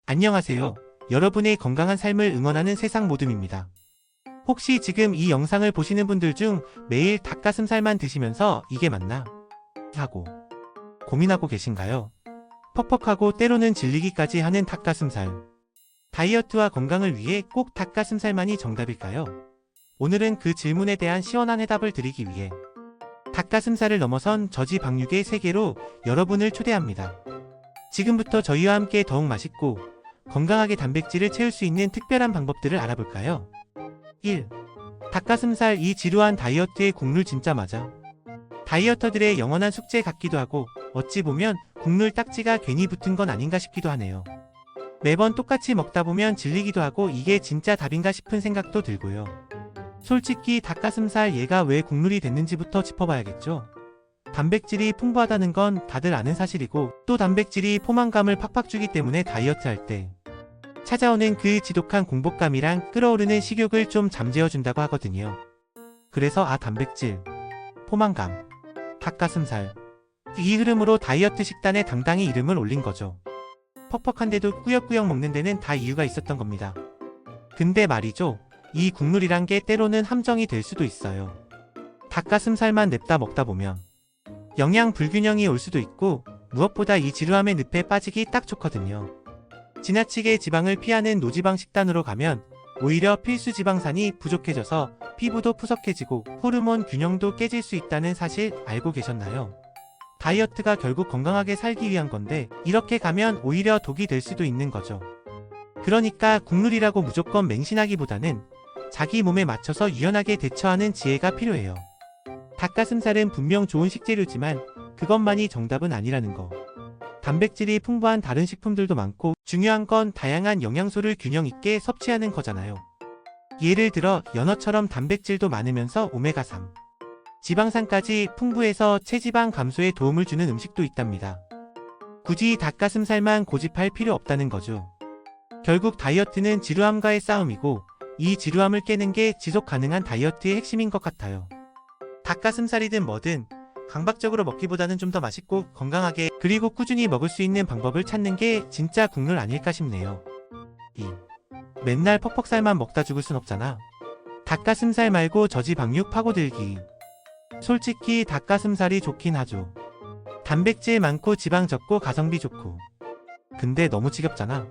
안녕하세요. 여러분의 건강한 삶을 응원하는 세상 모듬입니다. 혹시 지금 이 영상을 보시는 분들 중 매일 닭가슴살만 드시면서 이게 맞나? 하고 고민하고 계신가요? 퍽퍽하고 때로는 질리기까지 하는 닭가슴살. 다이어트와 건강을 위해 꼭 닭가슴살만이 정답일까요? 오늘은 그 질문에 대한 시원한 해답을 드리기 위해 닭가슴살을 넘어선 저지방육의 세계로 여러분을 초대합니다. 지금부터 저희와 함께 더욱 맛있고 건강하게 단백질을 채울 수 있는 특별한 방법들을 알아볼까요? 1. 닭가슴살. 이 지루한 다이어트의 국룰 진짜 맞아. 다이어터들의 영원한 숙제 같기도 하고 어찌 보면 국룰 딱지가 괜히 붙은 건 아닌가 싶기도 하네요. 매번 똑같이 먹다 보면 질리기도 하고 이게 진짜 답인가 싶은 생각도 들고요. 솔직히 닭가슴살 얘가 왜 국룰이 됐는지부터 짚어봐야겠죠. 단백질이 풍부하다는 건 다들 아는 사실이고 또 단백질이 포만감을 팍팍 주기 때문에 다이어트 할 때 찾아오는 그 지독한 공복감이랑 끓어오르는 식욕을 좀 잠재워준다고 하거든요. 그래서 단백질, 포만감, 닭가슴살 이 흐름으로 다이어트 식단에 당당히 이름을 올린 거죠. 퍽퍽한데도 꾸역꾸역 먹는 데는 다 이유가 있었던 겁니다. 근데 말이죠. 이 국룰이란 게 때로는 함정이 될 수도 있어요. 닭가슴살만 냅다 먹다 보면 영양 불균형이 올 수도 있고 무엇보다 이 지루함의 늪에 빠지기 딱 좋거든요. 지나치게 지방을 피하는 노지방 식단으로 가면 오히려 필수 지방산이 부족해져서 피부도 푸석해지고 호르몬 균형도 깨질 수 있다는 사실 알고 계셨나요? 다이어트가 결국 건강하게 살기 위한 건데 이렇게 가면 오히려 독이 될 수도 있는 거죠. 그러니까 국룰이라고 무조건 맹신하기보다는 자기 몸에 맞춰서 유연하게 대처하는 지혜가 필요해요. 닭가슴살은 분명 좋은 식재료지만 그것만이 정답은 아니라는 거. 단백질이 풍부한 다른 식품들도 많고 중요한 건 다양한 영양소를 균형 있게 섭취하는 거잖아요. 예를 들어 연어처럼 단백질도 많으면서 오메가3, 지방산까지 풍부해서 체지방 감소에 도움을 주는 음식도 있답니다. 굳이 닭가슴살만 고집할 필요 없다는 거죠. 결국 다이어트는 지루함과의 싸움이고 이 지루함을 깨는 게 지속 가능한 다이어트의 핵심인 것 같아요. 닭가슴살이든 뭐든 강박적으로 먹기보다는 좀 더 맛있고 건강하게 그리고 꾸준히 먹을 수 있는 방법을 찾는 게 진짜 국룰 아닐까 싶네요. 2. 맨날 퍽퍽살만 먹다 죽을 순 없잖아. 닭가슴살 말고 저지방육 파고들기. 솔직히 닭가슴살이 좋긴 하죠. 단백질 많고 지방 적고 가성비 좋고. 근데 너무 지겹잖아.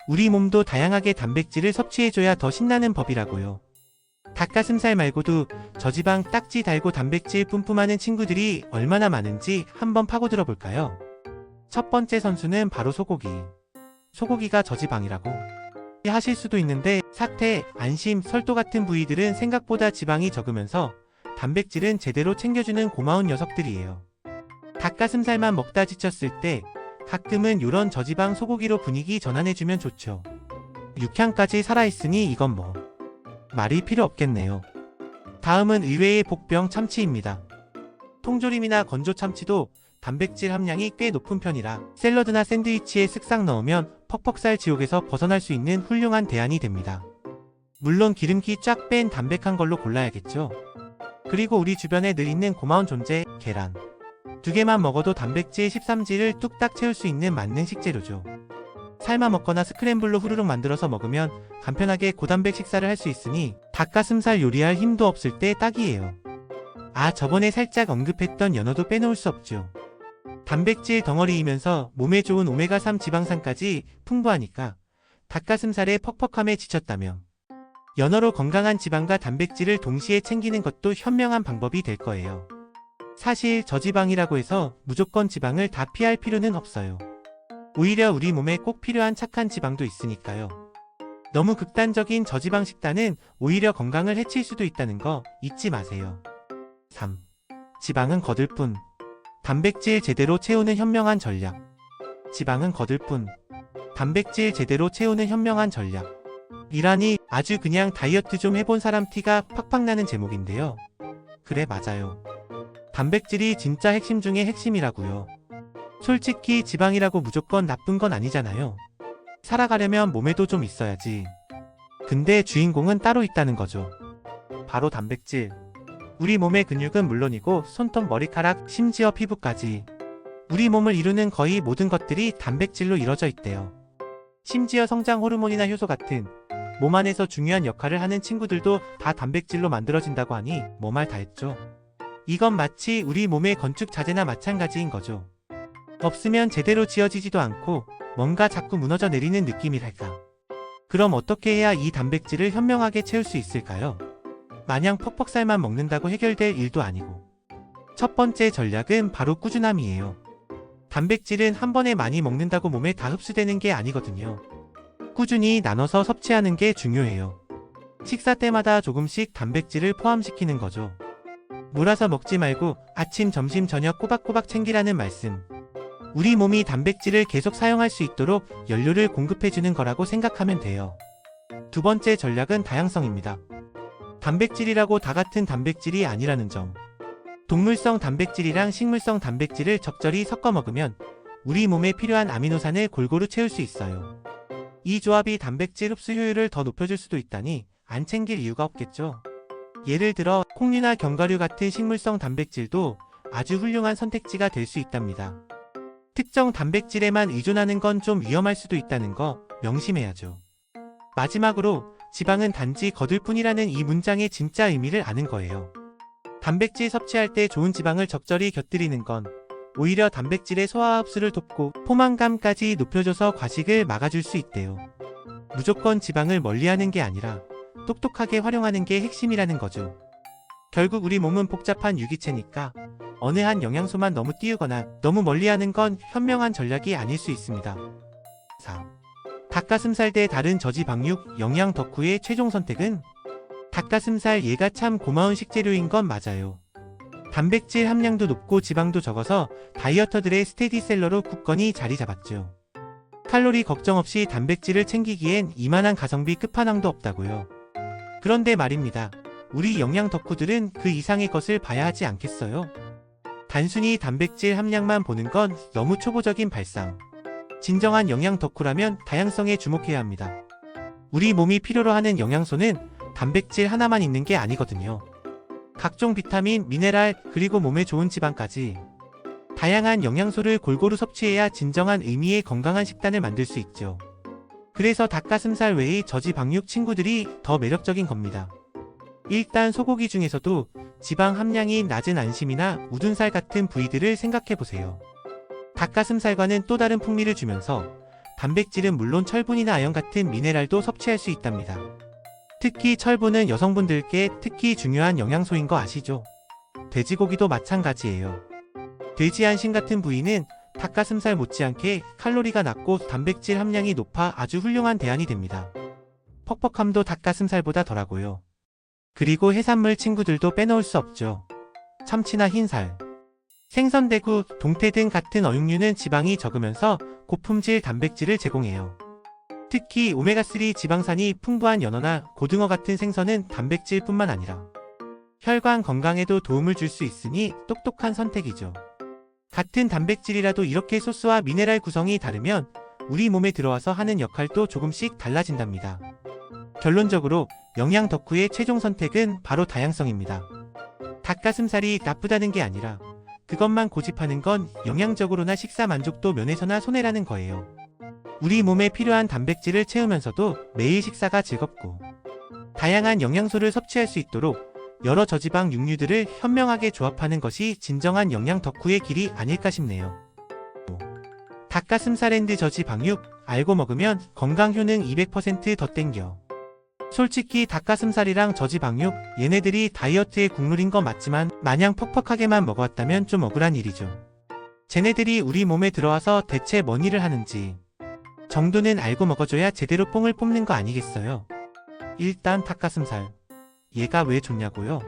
우리 몸도 다양하게 단백질을 섭취해줘야 더 신나는 법이라고요. 닭가슴살 말고도 저지방 딱지 달고 단백질 뿜뿜하는 친구들이 얼마나 많은지 한번 파고들어 볼까요? 첫 번째 선수는 바로 소고기. 소고기가 저지방이라고 하실 수도 있는데 사태, 안심, 설도 같은 부위들은 생각보다 지방이 적으면서 단백질은 제대로 챙겨주는 고마운 녀석들이에요. 닭가슴살만 먹다 지쳤을 때 가끔은 요런 저지방 소고기로 분위기 전환해주면 좋죠. 육향까지 살아있으니 이건 뭐 말이 필요 없겠네요. 다음은 의외의 복병 참치입니다. 통조림이나 건조 참치도 단백질 함량이 꽤 높은 편이라 샐러드나 샌드위치에 쓱싹 넣으면 퍽퍽살 지옥에서 벗어날 수 있는 훌륭한 대안이 됩니다. 물론 기름기 쫙 뺀 담백한 걸로 골라야겠죠. 그리고 우리 주변에 늘 있는 고마운 존재, 계란. 2개만 먹어도 단백질 13지를 뚝딱 채울 수 있는 만능 식재료죠. 삶아 먹거나 스크램블로 후루룩 만들어서 먹으면 간편하게 고단백 식사를 할 수 있으니 닭가슴살 요리할 힘도 없을 때 딱이에요. 저번에 살짝 언급했던 연어도 빼놓을 수 없죠. 단백질 덩어리이면서 몸에 좋은 오메가3 지방산까지 풍부하니까 닭가슴살의 퍽퍽함에 지쳤다면 연어로 건강한 지방과 단백질을 동시에 챙기는 것도 현명한 방법이 될 거예요. 사실 저지방이라고 해서 무조건 지방을 다 피할 필요는 없어요. 오히려 우리 몸에 꼭 필요한 착한 지방도 있으니까요. 너무 극단적인 저지방 식단은 오히려 건강을 해칠 수도 있다는 거 잊지 마세요. 3. 지방은 거들 뿐. 단백질 제대로 채우는 현명한 전략. 지방은 거들 뿐. 단백질 제대로 채우는 현명한 전략. 이라니 아주 그냥 다이어트 좀 해본 사람 티가 팍팍 나는 제목인데요. 그래 맞아요. 단백질이 진짜 핵심 중에 핵심이라고요. 솔직히 지방이라고 무조건 나쁜 건 아니잖아요. 살아가려면 몸에도 좀 있어야지. 근데 주인공은 따로 있다는 거죠. 바로 단백질. 우리 몸의 근육은 물론이고 손톱, 머리카락, 심지어 피부까지 우리 몸을 이루는 거의 모든 것들이 단백질로 이루어져 있대요. 심지어 성장 호르몬이나 효소 같은 몸 안에서 중요한 역할을 하는 친구들도 다 단백질로 만들어진다고 하니 뭐 말 다 했죠. 이건 마치 우리 몸의 건축 자재나 마찬가지인 거죠. 없으면 제대로 지어지지도 않고 뭔가 자꾸 무너져 내리는 느낌이랄까. 그럼 어떻게 해야 이 단백질을 현명하게 채울 수 있을까요? 마냥 퍽퍽살만 먹는다고 해결될 일도 아니고. 첫 번째 전략은 바로 꾸준함이에요. 단백질은 한 번에 많이 먹는다고 몸에 다 흡수되는 게 아니거든요. 꾸준히 나눠서 섭취하는 게 중요해요. 식사 때마다 조금씩 단백질을 포함시키는 거죠. 몰아서 먹지 말고 아침, 점심, 저녁 꼬박꼬박 챙기라는 말씀. 우리 몸이 단백질을 계속 사용할 수 있도록 연료를 공급해주는 거라고 생각하면 돼요. 두 번째 전략은 다양성입니다. 단백질이라고 다 같은 단백질이 아니라는 점. 동물성 단백질이랑 식물성 단백질을 적절히 섞어 먹으면 우리 몸에 필요한 아미노산을 골고루 채울 수 있어요. 이 조합이 단백질 흡수 효율을 더 높여줄 수도 있다니 안 챙길 이유가 없겠죠. 예를 들어 콩류나 견과류 같은 식물성 단백질도 아주 훌륭한 선택지가 될 수 있답니다. 특정 단백질에만 의존하는 건 좀 위험할 수도 있다는 거 명심해야죠. 마지막으로 지방은 단지 거둘 뿐이라는 이 문장의 진짜 의미를 아는 거예요. 단백질 섭취할 때 좋은 지방을 적절히 곁들이는 건 오히려 단백질의 소화 흡수를 돕고 포만감까지 높여줘서 과식을 막아줄 수 있대요. 무조건 지방을 멀리하는 게 아니라 똑똑하게 활용하는 게 핵심이라는 거죠. 결국 우리 몸은 복잡한 유기체니까 어느 한 영양소만 너무 띄우거나 너무 멀리하는 건 현명한 전략이 아닐 수 있습니다. 4. 닭가슴살 대 다른 저지방육 영양 덕후의 최종 선택은? 닭가슴살 얘가 참 고마운 식재료인 건 맞아요. 단백질 함량도 높고 지방도 적어서 다이어터들의 스테디셀러로 굳건히 자리 잡았죠. 칼로리 걱정 없이 단백질을 챙기기엔 이만한 가성비 끝판왕도 없다고요. 그런데 말입니다. 우리 영양 덕후들은 그 이상의 것을 봐야 하지 않겠어요? 단순히 단백질 함량만 보는 건 너무 초보적인 발상. 진정한 영양 덕후라면 다양성에 주목해야 합니다. 우리 몸이 필요로 하는 영양소는 단백질 하나만 있는 게 아니거든요. 각종 비타민, 미네랄, 그리고 몸에 좋은 지방까지 다양한 영양소를 골고루 섭취해야 진정한 의미의 건강한 식단을 만들 수 있죠. 그래서 닭가슴살 외의 저지방육 친구들이 더 매력적인 겁니다. 일단 소고기 중에서도 지방 함량이 낮은 안심이나 우둔살 같은 부위들을 생각해보세요. 닭가슴살과는 또 다른 풍미를 주면서 단백질은 물론 철분이나 아연 같은 미네랄도 섭취할 수 있답니다. 특히 철분은 여성분들께 특히 중요한 영양소인 거 아시죠? 돼지고기도 마찬가지예요. 돼지 안심 같은 부위는 닭가슴살 못지않게 칼로리가 낮고 단백질 함량이 높아 아주 훌륭한 대안이 됩니다. 퍽퍽함도 닭가슴살보다 덜하고요. 그리고 해산물 친구들도 빼놓을 수 없죠. 참치나 흰살, 생선, 대구, 동태 등 같은 어육류는 지방이 적으면서 고품질 단백질을 제공해요. 특히 오메가3 지방산이 풍부한 연어나 고등어 같은 생선은 단백질뿐만 아니라 혈관 건강에도 도움을 줄 수 있으니 똑똑한 선택이죠. 같은 단백질이라도 이렇게 소스와 미네랄 구성이 다르면 우리 몸에 들어와서 하는 역할도 조금씩 달라진답니다. 결론적으로 영양 덕후의 최종 선택은 바로 다양성입니다. 닭가슴살이 나쁘다는 게 아니라 그것만 고집하는 건 영양적으로나 식사 만족도 면에서나 손해라는 거예요. 우리 몸에 필요한 단백질을 채우면서도 매일 식사가 즐겁고 다양한 영양소를 섭취할 수 있도록 여러 저지방 육류들을 현명하게 조합하는 것이 진정한 영양 덕후의 길이 아닐까 싶네요. 닭가슴살 앤드 저지방육 알고 먹으면 건강 효능 200%더 땡겨. 솔직히 닭가슴살이랑 저지방육 얘네들이 다이어트의 국룰인 건 맞지만 마냥 퍽퍽하게만 먹어왔다면 좀 억울한 일이죠. 쟤네들이 우리 몸에 들어와서 대체 뭔 일을 하는지 정도는 알고 먹어줘야 제대로 뽕을 뽑는 거 아니겠어요? 일단 닭가슴살 얘가 왜 좋냐고요?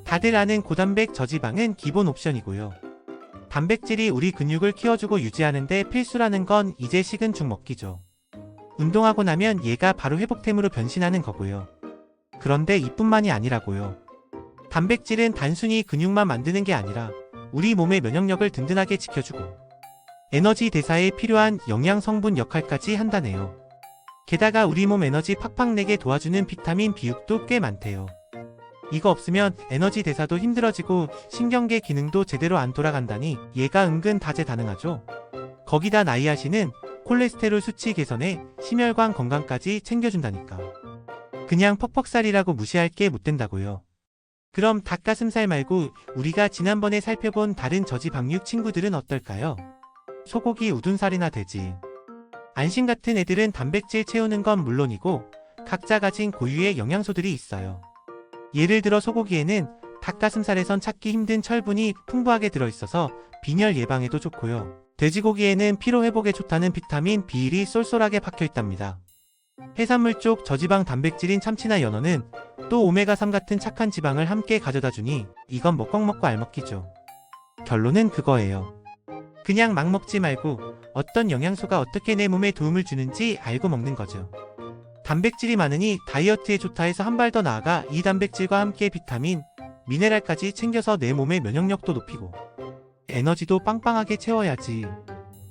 다들 아는 고단백 저지방은 기본 옵션이고요. 단백질이 우리 근육을 키워주고 유지하는데 필수라는 건 이제 식은 죽 먹기죠. 운동하고 나면 얘가 바로 회복템으로 변신하는 거고요. 그런데 이뿐만이 아니라고요. 단백질은 단순히 근육만 만드는 게 아니라 우리 몸의 면역력을 든든하게 지켜주고 에너지 대사에 필요한 영양 성분 역할까지 한다네요. 게다가 우리 몸 에너지 팍팍 내게 도와주는 비타민 B육도 꽤 많대요. 이거 없으면 에너지 대사도 힘들어지고 신경계 기능도 제대로 안 돌아간다니 얘가 은근 다재다능하죠. 거기다 나이아신은 콜레스테롤 수치 개선에 심혈관 건강까지 챙겨준다니까. 그냥 퍽퍽살이라고 무시할 게 못 된다고요. 그럼 닭가슴살 말고 우리가 지난번에 살펴본 다른 저지방육 친구들은 어떨까요? 소고기, 우둔살이나 돼지, 안심 같은 애들은 단백질 채우는 건 물론이고 각자 가진 고유의 영양소들이 있어요. 예를 들어 소고기에는 닭가슴살에선 찾기 힘든 철분이 풍부하게 들어있어서 빈혈 예방에도 좋고요. 돼지고기에는 피로회복에 좋다는 비타민 B1이 쏠쏠하게 박혀있답니다. 해산물 쪽 저지방 단백질인 참치나 연어는 또 오메가3 같은 착한 지방을 함께 가져다주니 이건 먹광 먹고 알먹기죠. 결론은 그거예요. 그냥 막 먹지 말고 어떤 영양소가 어떻게 내 몸에 도움을 주는지 알고 먹는 거죠. 단백질이 많으니 다이어트에 좋다 해서 한 발 더 나아가 이 단백질과 함께 비타민, 미네랄까지 챙겨서 내 몸의 면역력도 높이고 에너지도 빵빵하게 채워야지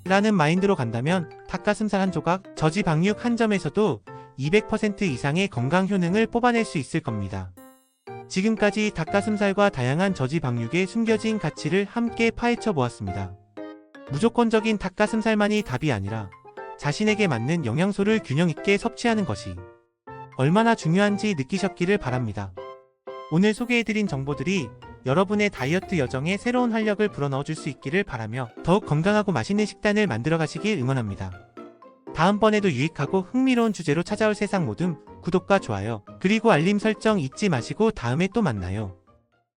라는 마인드로 간다면 닭가슴살 한 조각, 저지방육 한 점에서도 200% 이상의 건강 효능을 뽑아낼 수 있을 겁니다. 지금까지 닭가슴살과 다양한 저지방육의 숨겨진 가치를 함께 파헤쳐 보았습니다. 무조건적인 닭가슴살만이 답이 아니라 자신에게 맞는 영양소를 균형 있게 섭취하는 것이 얼마나 중요한지 느끼셨기를 바랍니다. 오늘 소개해드린 정보들이 여러분의 다이어트 여정에 새로운 활력을 불어넣어 줄 수 있기를 바라며 더욱 건강하고 맛있는 식단을 만들어 가시길 응원합니다. 다음번에도 유익하고 흥미로운 주제로 찾아올 세상 모듬 구독과 좋아요 그리고 알림 설정 잊지 마시고 다음에 또 만나요.